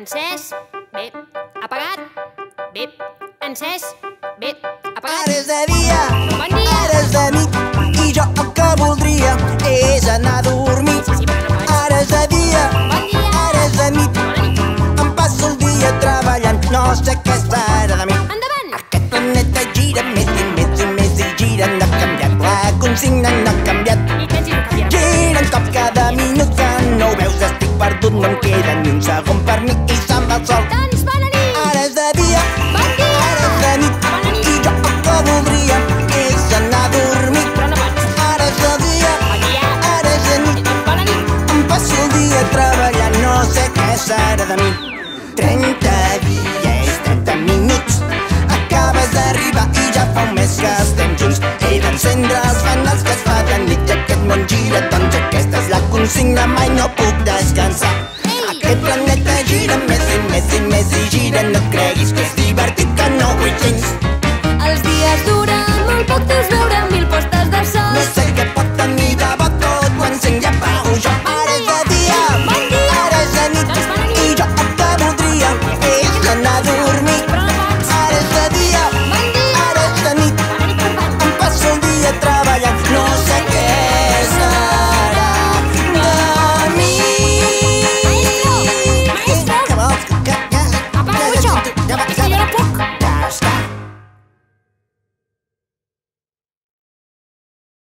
Encès. Bé. Apagat. Bé. Encès. Bé. Apagat. Ara és de dia, Bon dia. ara és de nit, i jo el que voldria és anar a dormir. Sí, però no pots. Ara és de dia, Bon dia. ara és de nit, Bona nit. em passo el dia treballant, no sé què espera de mi. Endavant. Aquest planeta gira més i més i més i gira, no ha canviat, la consigna no ha canviat. I tens i no canviarà. Gira un cop cada minut, que no ho veus, estic perdut, no em queda ni un segon per mi i se'n va el sol. Doncs bona nit. Ara és de dia, Bon dia. ara és de nit, Bona nit. i jo el que voldria és anar a dormir. Però no pots. Ara és de dia, Bon dia. ara és de I nit, doncs bona nit. em passo el dia treballant, no sé què serà de mi. 30 dies, 30 minuts, acabes d'arribar i ja fa un mes que estem junts. He d'encendre els fanals que es fa de nit i aquest món gira, doncs aquesta és la consigna, mai no puc descansar. Aquest planeta gira més i més i més i gira, no et creguis que és divertit, que no ho ets gens. Els dies duren molt poc, deus veure 1000 postes